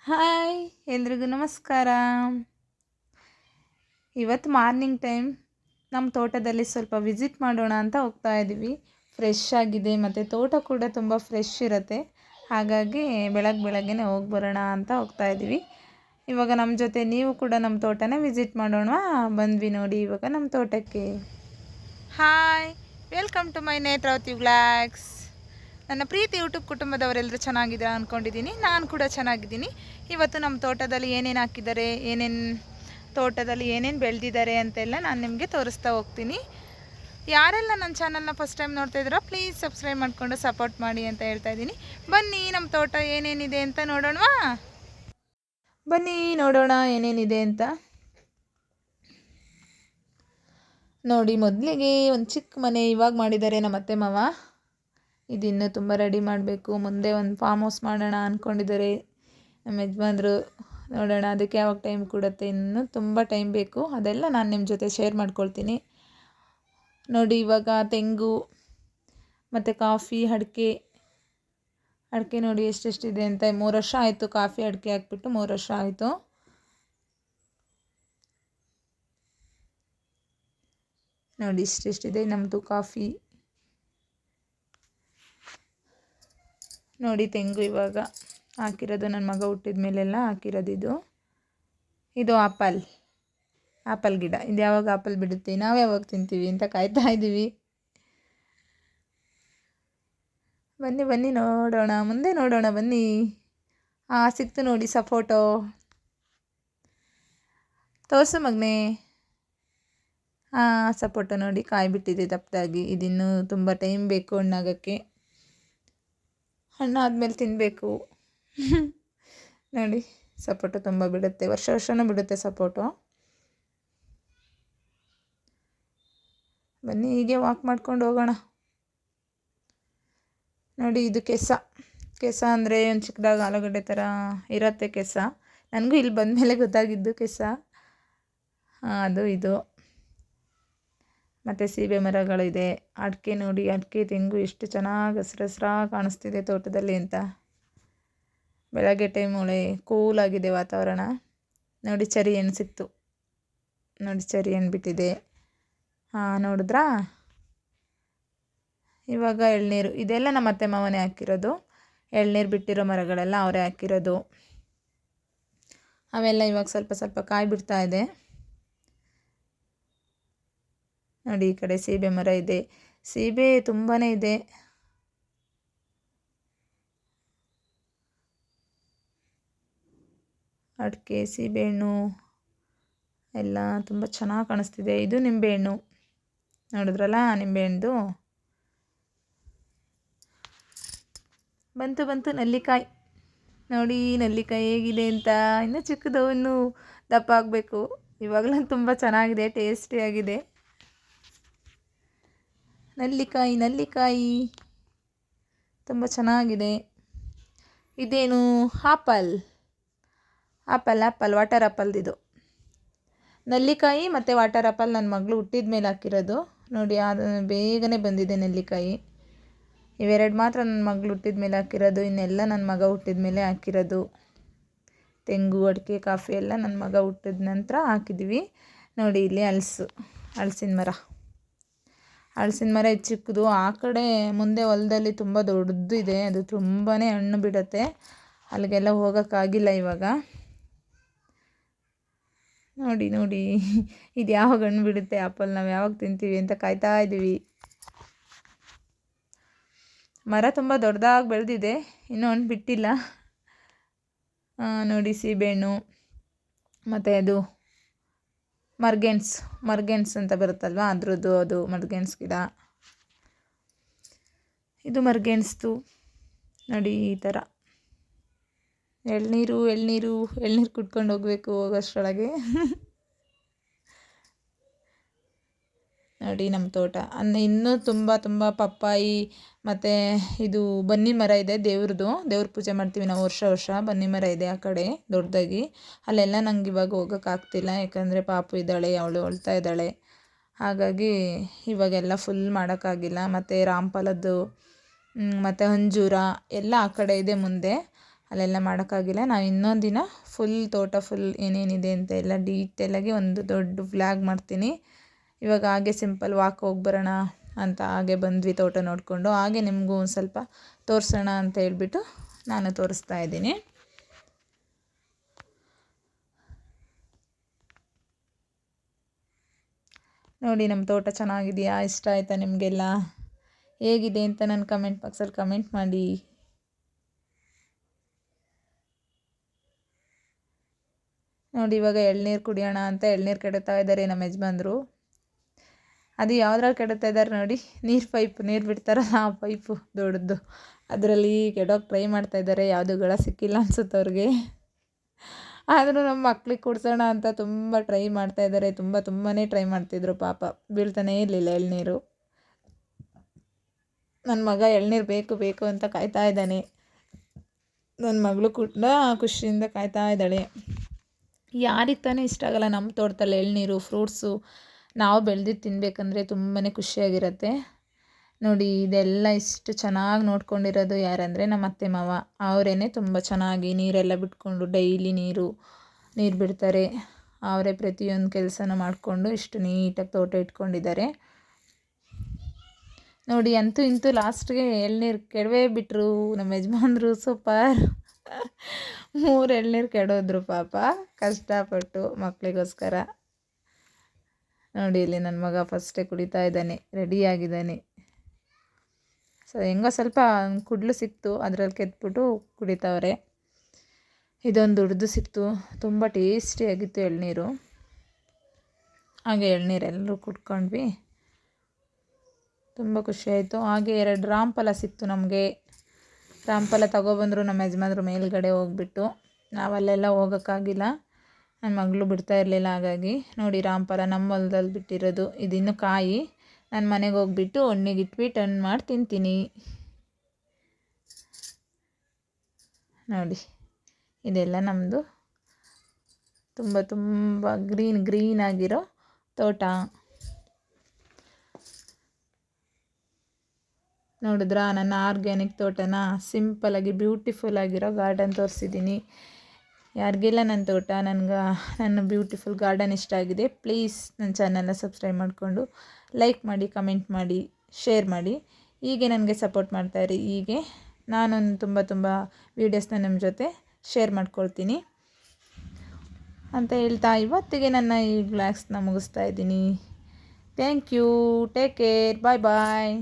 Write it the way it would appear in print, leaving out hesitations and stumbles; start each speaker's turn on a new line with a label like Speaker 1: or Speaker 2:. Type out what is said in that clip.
Speaker 1: Hi ಎಲ್ರಿಗೂ ನಮಸ್ಕಾರ. ಇವತ್ತು ಮಾರ್ನಿಂಗ್ ಟೈಮ್ ನಮ್ಮ ತೋಟದಲ್ಲಿ ಸ್ವಲ್ಪ ವಿಸಿಟ್ ಮಾಡೋಣ ಅಂತ ಹೋಗ್ತಾ ಇದ್ದೀವಿ. ಫ್ರೆಶ್ ಆಗಿದೆ ಮತ್ತು ತೋಟ ಕೂಡ ತುಂಬ ಫ್ರೆಶ್ ಇರುತ್ತೆ. ಹಾಗಾಗಿ ಬೆಳಗ್ಗೆನೇ ಹೋಗಿ ಬರೋಣ ಅಂತ ಹೋಗ್ತಾ ಇದ್ದೀವಿ. ಇವಾಗ ನಮ್ಮ ಜೊತೆ ನೀವು ಕೂಡ ನಮ್ಮ ತೋಟನೇ ವಿಸಿಟ್ ಮಾಡೋಣ. ಬಂದ್ವಿ ನೋಡಿ ಇವಾಗ ನಮ್ಮ ತೋಟಕ್ಕೆ. Hi, welcome to my Netravati vlogs. ನನ್ನ ಪ್ರೀತಿ ಯೂಟ್ಯೂಬ್ ಕುಟುಂಬದವರೆಲ್ಲರೂ ಚೆನ್ನಾಗಿದ್ದೀರಾ ಅಂದ್ಕೊಂಡಿದ್ದೀನಿ. ನಾನು ಕೂಡ ಚೆನ್ನಾಗಿದ್ದೀನಿ. ಇವತ್ತು ನಮ್ಮ ತೋಟದಲ್ಲಿ ಏನೇನು ಹಾಕಿದ್ದಾರೆ, ತೋಟದಲ್ಲಿ ಏನೇನು ಬೆಳೆದಿದ್ದಾರೆ ಅಂತೆಲ್ಲ ನಾನು ನಿಮಗೆ ತೋರಿಸ್ತಾ ಹೋಗ್ತೀನಿ. ಯಾರೆಲ್ಲ ನನ್ನ ಚಾನಲ್ನ ಫಸ್ಟ್ ಟೈಮ್ ನೋಡ್ತಾ ಇದ್ದೀರಾ ಪ್ಲೀಸ್ ಸಬ್ಸ್ಕ್ರೈಬ್ ಮಾಡಿಕೊಂಡು ಸಪೋರ್ಟ್ ಮಾಡಿ ಅಂತ ಹೇಳ್ತಾ ಇದ್ದೀನಿ. ಬನ್ನಿ ನಮ್ಮ ತೋಟ ಏನೇನಿದೆ ಅಂತ ನೋಡೋಣವಾ. ಬನ್ನಿ ನೋಡೋಣ ಏನೇನಿದೆ ಅಂತ. ನೋಡಿ, ಮೊದಲಿಗೆ ಒಂದು ಚಿಕ್ಕ ಮನೆ ಇವಾಗ ಮಾಡಿದ್ದಾರೆ ನಮ್ಮ ಅತ್ತೆ ಮಾವ. ಇದಿನ್ನೂ ತುಂಬ ರೆಡಿ ಮಾಡಬೇಕು. ಮುಂದೆ ಒಂದು ಫಾರ್ಮ್ ಹೌಸ್ ಮಾಡೋಣ ಅಂದ್ಕೊಂಡಿದ್ದಾರೆ ನಮ್ಮ ಯಜಮಾನ್ರು. ನೋಡೋಣ ಅದಕ್ಕೆ ಯಾವಾಗ ಟೈಮ್ ಕೊಡುತ್ತೆ. ಇನ್ನೂ ತುಂಬ ಟೈಮ್ ಬೇಕು. ಅದೆಲ್ಲ ನಾನು ನಿಮ್ಮ ಜೊತೆ ಶೇರ್ ಮಾಡ್ಕೊಳ್ತೀನಿ. ನೋಡಿ, ಇವಾಗ ತೆಂಗು ಮತ್ತು ಕಾಫಿ, ಅಡಿಕೆ ನೋಡಿ ಎಷ್ಟೆಷ್ಟಿದೆ ಅಂತ. 3 ವರ್ಷ ಆಯಿತು ಕಾಫಿ ಅಡಿಕೆ ಹಾಕ್ಬಿಟ್ಟು, 3 ವರ್ಷ ಆಯಿತು. ನೋಡಿ ಇಷ್ಟೆಷ್ಟಿದೆ ನಮ್ಮದು ಕಾಫಿ. ನೋಡಿ ತೆಂಗು ಇವಾಗ ಹಾಕಿರೋದು, ನನ್ನ ಮಗ ಹುಟ್ಟಿದ ಮೇಲೆಲ್ಲ ಹಾಕಿರೋದು. ಇದು ಆಪಲ್ ಗಿಡ. ಇದು ಯಾವಾಗ ಆಪಲ್ ಬಿಡುತ್ತೆ, ನಾವು ಯಾವಾಗ ತಿಂತೀವಿ ಅಂತ ಕಾಯ್ತಾ ಇದ್ದೀವಿ. ಬನ್ನಿ ನೋಡೋಣ, ಮುಂದೆ ನೋಡೋಣ ಬನ್ನಿ. ಸಿಕ್ತು ನೋಡಿ ಸಪೋಟೊ. ತೋರಿಸು ಮಗನೇ. ಸಪೋಟೊ ನೋಡಿ ಕಾಯಿ ಬಿಟ್ಟಿದೆ ದಪ್ಪದಾಗಿ. ಇದಿನ್ನೂ ತುಂಬ ಟೈಮ್ ಬೇಕು ಹಣ್ಣಾಗೋಕ್ಕೆ. ಹಣ್ಣಾದ್ಮೇಲೆ ತಿನ್ನಬೇಕು. ನೋಡಿ ಸಪೋಟೊ ತುಂಬ ಬಿಡುತ್ತೆ, ವರ್ಷನೂ ಬಿಡುತ್ತೆ ಸಪೋಟೊ. ಬನ್ನಿ ಹೀಗೆ ವಾಕ್ ಮಾಡ್ಕೊಂಡು ಹೋಗೋಣ. ನೋಡಿ ಇದು ಕೆಸ ಅಂದರೆ ಒಂದು ಚಿಕ್ಕದಾಗ ಆಲೂಗಡ್ಡೆ ಥರ ಇರುತ್ತೆ ಕೆಸ. ನನಗೂ ಇಲ್ಲಿ ಬಂದಮೇಲೆ ಗೊತ್ತಾಗಿದ್ದು ಕೆಸ. ಅದು ಇದು ಮತ್ತು ಸೀಬೆ ಮರಗಳಿದೆ. ಅಡಿಕೆ ನೋಡಿ, ಅಡಿಕೆ ತೆಂಗು ಎಷ್ಟು ಚೆನ್ನಾಗಿ ಹಸ್ರಾಗಿ ಕಾಣಿಸ್ತಿದೆ ತೋಟದಲ್ಲಿ ಅಂತ. ಬೆಳಗ್ಗೆ ಟೈಮ್ ಒಳ್ಳೆ ಕೂಲಾಗಿದೆ ವಾತಾವರಣ. ನೋಡಿ ಚರಿ ಹಣ್ಣು ಸಿಕ್ತು. ನೋಡಿ ಚರಿ ಹಣ್ಣು ಬಿಟ್ಟಿದೆ. ನೋಡಿದ್ರಾ. ಇವಾಗ ಎಳ್ನೀರು, ಇದೆಲ್ಲ ನಮ್ಮ ಅತ್ತೆ ಮಾವನೇ ಹಾಕಿರೋದು. ಎಳ್ನೀರು ಬಿಟ್ಟಿರೋ ಮರಗಳೆಲ್ಲ ಅವರೇ ಹಾಕಿರೋದು. ಅವೆಲ್ಲ ಇವಾಗ ಸ್ವಲ್ಪ ಸ್ವಲ್ಪ ಕಾಯಿ ಬಿಡ್ತಾ ಇದೆ. ನೋಡಿ ಈ ಕಡೆ ಸೀಬೆ ಮರ ಇದೆ. ಸೀಬೆ ತುಂಬಾ ಇದೆ. ಅಡಿಕೆ, ಸೀಬೆಹಣ್ಣು ಎಲ್ಲ ತುಂಬ ಚೆನ್ನಾಗಿ ಕಾಣಿಸ್ತಿದೆ. ಇದು ನಿಂಬೆಹಣ್ಣು ನೋಡಿದ್ರಲ್ಲ, ನಿಂಬೆಹಣ್ಣು ಬಂತು ನೆಲ್ಲಿಕಾಯಿ. ನೋಡಿ ನೆಲ್ಲಿಕಾಯಿ ಹೇಗಿದೆ ಅಂತ. ಇನ್ನೂ ಚಿಕ್ಕದು, ಇನ್ನೂ ದಪ್ಪ ಆಗಬೇಕು. ಇವಾಗಲೂ ತುಂಬ ಚೆನ್ನಾಗಿದೆ, ಟೇಸ್ಟಿಯಾಗಿದೆ. ನೆಲ್ಲಿಕಾಯಿ ತುಂಬ ಚೆನ್ನಾಗಿದೆ. ಇದೇನು ಆಪಲ್ ವಾಟರ್ ಆಪಲ್ದಿದು. ನೆಲ್ಲಿಕಾಯಿ ಮತ್ತು ವಾಟರ್ ಆಪಲ್ ನನ್ನ ಮಗಳು ಹುಟ್ಟಿದ ಮೇಲೆ ಹಾಕಿರೋದು. ನೋಡಿ ಅದು ಬೇಗನೆ ಬಂದಿದೆ ನೆಲ್ಲಿಕಾಯಿ. ಇವೆರಡು ಮಾತ್ರ ನನ್ನ ಮಗಳು ಹುಟ್ಟಿದ ಮೇಲೆ ಹಾಕಿರೋದು. ಇನ್ನೆಲ್ಲ ನನ್ನ ಮಗ ಹುಟ್ಟಿದ ಮೇಲೆ ಹಾಕಿರೋದು. ತೆಂಗು, ಅಡಿಕೆ, ಕಾಫಿ ಎಲ್ಲ ನನ್ನ ಮಗ ಹುಟ್ಟಿದ ನಂತರ ಹಾಕಿದ್ವಿ. ನೋಡಿ ಇಲ್ಲಿ ಹಲಸಿನ ಮರ ಚಿಕ್ಕದು. ಆ ಕಡೆ ಮುಂದೆ ಹೊಲದಲ್ಲಿ ತುಂಬ ದೊಡ್ಡದು ಇದೆ. ಅದು ತುಂಬಾ ಹಣ್ಣು ಬಿಡುತ್ತೆ. ಅಲ್ಲಿಗೆಲ್ಲ ಹೋಗೋಕ್ಕಾಗಿಲ್ಲ ಇವಾಗ. ನೋಡಿ ಇದು ಯಾವಾಗ ಹಣ್ಣು ಬಿಡುತ್ತೆ ಆಪಲ್, ನಾವು ಯಾವಾಗ ತಿಂತೀವಿ ಅಂತ ಕಾಯ್ತಾ ಇದ್ದೀವಿ. ಮರ ತುಂಬ ದೊಡ್ಡದಾಗಿ ಬೆಳೆದಿದೆ, ಇನ್ನೂ ಹಣ್ಣು ಬಿಟ್ಟಿಲ್ಲ. ನೋಡಿ ಸೀಬೆಹಣ್ಣು ಮತ್ತು ಅದು ಮರ್ಗೆನ್ಸ್ ಅಂತ ಬರುತ್ತಲ್ವ ಅದ್ರದ್ದು, ಅದು ಮರ್ಗೆನ್ಸ್ ಗಿಡ. ಇದು ಮರ್ಗೆನ್ಸ್ದು. ನೋಡಿ ಈ ಥರ ಎಳ್ನೀರು ಕುಟ್ಕೊಂಡು ಹೋಗಬೇಕು ಹೋಗೋಷ್ಟರೊಳಗೆ. ನೋಡಿ ನಮ್ಮ ತೋಟ ಇನ್ನೂ ತುಂಬ ಪಪ್ಪಾಯಿ ಮತ್ತು ಇದು ಬನ್ನಿ ಮರ ಇದೆ. ದೇವ್ರ ಪೂಜೆ ಮಾಡ್ತೀವಿ ನಾವು ವರ್ಷ. ಬನ್ನಿ ಮರ ಇದೆ ಆ ಕಡೆ ದೊಡ್ಡದಾಗಿ. ಅಲ್ಲೆಲ್ಲ ನಂಗೆ ಇವಾಗ ಹೋಗೋಕ್ಕಾಗ್ತಿಲ್ಲ, ಯಾಕಂದರೆ ಪಾಪು ಇದ್ದಾಳೆ, ಅವಳು ಅಳ್ತಾ ಇದ್ದಾಳೆ. ಹಾಗಾಗಿ ಇವಾಗೆಲ್ಲ ಫುಲ್ ಮಾಡೋಕ್ಕಾಗಿಲ್ಲ. ಮತ್ತು ರಾಮಫಲದ್ದು ಮತ್ತು ಅಂಜೂರ ಎಲ್ಲ ಆ ಕಡೆ ಇದೆ ಮುಂದೆ. ಅಲ್ಲೆಲ್ಲ ಮಾಡೋಕ್ಕಾಗಿಲ್ಲ. ನಾವು ಇನ್ನೊಂದು ದಿನ ಫುಲ್ ತೋಟ ಫುಲ್ ಏನೇನಿದೆ ಅಂತ ಎಲ್ಲ ಡೀಟೇಲಾಗಿ ಒಂದು ದೊಡ್ಡ ವ್ಲಾಗ್ ಮಾಡ್ತೀನಿ. ಇವಾಗ ಹಾಗೆ ಸಿಂಪಲ್ ವಾಕ್ ಹೋಗಿ ಬರೋಣ ಅಂತ ಹಾಗೆ ಬಂದ್ವಿ ತೋಟ ನೋಡಿಕೊಂಡು. ಹಾಗೆ ನಿಮಗೂ ಒಂದು ಸ್ವಲ್ಪ ತೋರಿಸೋಣ ಅಂತ ಹೇಳ್ಬಿಟ್ಟು ನಾನು ತೋರಿಸ್ತಾ ಇದ್ದೀನಿ. ನೋಡಿ ನಮ್ಮ ತೋಟ ಚೆನ್ನಾಗಿದೆಯಾ, ಇಷ್ಟ ಆಯಿತಾ ನಿಮಗೆಲ್ಲ, ಹೇಗಿದೆ ಅಂತ ನನ್ನ ಕಮೆಂಟ್ ಬಾಕ್ಸಲ್ಲಿ ಕಮೆಂಟ್ ಮಾಡಿ. ನೋಡಿ ಇವಾಗ ಎಳ್ನೀರು ಕುಡಿಯೋಣ ಅಂತ ಎಳ್ನೀರು ಕೆಡುತ್ತಾ ಇದ್ದಾರೆ ನಮ್ಮ ಯಜಮಾನ್ರು. ಅದು ಯಾವ್ದ್ರಲ್ಲಿ ಕೆಡುತ್ತಾ ಇದ್ದಾರೆ ನೋಡಿ, ನೀರು ಬಿಡ್ತಾರಲ್ಲ ಆ ಪೈಪು ದೊಡ್ಡದು, ಅದರಲ್ಲಿ ಕೆಡೋಕ್ಕೆ ಟ್ರೈ ಮಾಡ್ತಾ ಇದ್ದಾರೆ. ಯಾವುದು ಗಳ ಸಿಕ್ಕಿಲ್ಲ ಅನ್ಸುತ್ತೆ ಅವ್ರಿಗೆ. ಆದರೂ ನಮ್ಮ ಮಕ್ಳಿಗೆ ಕುಡ್ಸೋಣ ಅಂತ ತುಂಬ ಟ್ರೈ ಮಾಡ್ತಾ ಇದ್ದಾರೆ. ತುಂಬಾ ಟ್ರೈ ಮಾಡ್ತಿದ್ರು ಪಾಪ, ಬೀಳ್ತಾನೇ ಇರಲಿಲ್ಲ ಎಳ್ನೀರು. ನನ್ನ ಮಗ ಎಳ್ನೀರು ಬೇಕು ಅಂತ ಕಾಯ್ತಾ ಇದ್ದಾನೆ. ನನ್ನ ಮಗಳು ಕೂಡ ಖುಷಿಯಿಂದ ಕಾಯ್ತಾ ಇದ್ದಾಳೆ. ಯಾರಿಗೆ ತಾನೇ ಇಷ್ಟ ಆಗಲ್ಲ ನಮ್ಮ ತೋಟದಲ್ಲಿ ಎಳ್ನೀರು, ಫ್ರೂಟ್ಸು ನಾವು ಬೆಳೆದಿದ್ದು ತಿನ್ನಬೇಕಂದ್ರೆ ತುಂಬಾ ಖುಷಿಯಾಗಿರುತ್ತೆ. ನೋಡಿ ಇದೆಲ್ಲ ಇಷ್ಟು ಚೆನ್ನಾಗಿ ನೋಡ್ಕೊಂಡಿರೋದು ಯಾರಂದರೆ ನಮ್ಮ ಅತ್ತೆ ಮಾವ. ಅವರೇ ತುಂಬ ಚೆನ್ನಾಗಿ ನೀರೆಲ್ಲ ಬಿಟ್ಕೊಂಡು ಡೈಲಿ ನೀರು ಬಿಡ್ತಾರೆ. ಅವರೇ ಪ್ರತಿಯೊಂದು ಕೆಲಸನೂ ಮಾಡಿಕೊಂಡು ಇಷ್ಟು ನೀಟಾಗಿ ತೋಟ ಇಟ್ಕೊಂಡಿದ್ದಾರೆ. ನೋಡಿ ಅಂತೂ ಇಂತೂ ಲಾಸ್ಟ್ಗೆ ಎಳ್ನೀರು ಕೆಡವೇ ಬಿಟ್ಟರು ನಮ್ಮ ಯಜಮಾನ್ರು. ಸೂಪರ್ 3 ಎಳ್ನೀರು ಕೆಡೋದ್ರು ಪಾಪ ಕಷ್ಟಪಟ್ಟು ಮಕ್ಕಳಿಗೋಸ್ಕರ. ನೋಡಿ ಇಲ್ಲಿ ನನ್ನ ಮಗ ಫಸ್ಟೇ ಕುಡಿತಾ ಇದ್ದಾನೆ, ರೆಡಿಯಾಗಿದ್ದಾನೆ. ಸೊ ಹೆಂಗೋ ಸ್ವಲ್ಪ ಕುಡ್ಲು ಸಿಕ್ತು, ಅದರಲ್ಲಿ ಕೆತ್ಬಿಟ್ಟು ಕುಡಿತಾವ್ರೆ. ಇದೊಂದು ದೊಡ್ಡದು ಸಿಕ್ತು, ತುಂಬ ಟೇಸ್ಟಿಯಾಗಿತ್ತು ಎಳ್ನೀರು. ಹಾಗೆ ಎಳ್ನೀರೆಲ್ಲರೂ ಕುಡ್ಕೊಂಡ್ವಿ, ತುಂಬ ಖುಷಿಯಾಯಿತು. ಹಾಗೆ 2 ರಾಮಫಲ ಸಿಕ್ತು ನಮಗೆ. ರಾಮಫಲ ತಗೊಬಂದರು ನಮ್ಮ ಯಜಮಾನ್ರು ಮೇಲ್ಗಡೆ ಹೋಗ್ಬಿಟ್ಟು. ನಾವಲ್ಲೆಲ್ಲ ಹೋಗೋಕ್ಕಾಗಿಲ್ಲ, ನನ್ನ ಮಗಳು ಬಿಡ್ತಾ ಇರಲಿಲ್ಲ. ಹಾಗಾಗಿ ನೋಡಿ ರಾಮಫಲ ನಮ್ಮ ಹೊಲದಲ್ಲಿ ಬಿಟ್ಟಿರೋದು. ಇದಿನ್ನು ಕಾಯಿ ನಾನು ಮನೆಗೆ ಹೋಗ್ಬಿಟ್ಟು ಒಣ್ಣಿಗೆ ಇಟ್ಬಿಟ್ಟು ಹಣ್ಣು ಮಾಡಿ ತಿಂತೀನಿ. ನೋಡಿ ಇದೆಲ್ಲ ನಮ್ಮದು ತುಂಬ ಗ್ರೀನ್ ಆಗಿರೋ ತೋಟ. ನೋಡಿದ್ರಾ ನನ್ನ ಆರ್ಗ್ಯಾನಿಕ್ ತೋಟನ ಸಿಂಪಲಾಗಿ ಬ್ಯೂಟಿಫುಲ್ ಆಗಿರೋ ಗಾರ್ಡನ್ ತೋರಿಸಿದ್ದೀನಿ. ಯಾರಿಗೆಲ್ಲ ನನ್ನ ತೋಟ ನನ್ನ ಬ್ಯೂಟಿಫುಲ್ ಗಾರ್ಡನ್ ಇಷ್ಟ ಆಗಿದೆ, ಪ್ಲೀಸ್ ನನ್ನ ಚಾನಲ್ನ ಸಬ್ಸ್ಕ್ರೈಬ್ ಮಾಡಿಕೊಂಡು ಲೈಕ್ ಮಾಡಿ, ಕಮೆಂಟ್ ಮಾಡಿ, ಶೇರ್ ಮಾಡಿ. ಹೀಗೆ ನನಗೆ ಸಪೋರ್ಟ್ ಮಾಡ್ತಾಯಿರಿ. ಹೀಗೆ ನಾನೊಂದು ತುಂಬ ವೀಡಿಯೋಸ್ನ ನಿಮ್ಮ ಜೊತೆ ಶೇರ್ ಮಾಡ್ಕೊಳ್ತೀನಿ ಅಂತ ಹೇಳ್ತಾ ಇವತ್ತಿಗೆ ನನ್ನ ಈ ವ್ಲಾಗ್ಸ್ನ ಮುಗಿಸ್ತಾ ಇದ್ದೀನಿ. Thank you, take care, bye.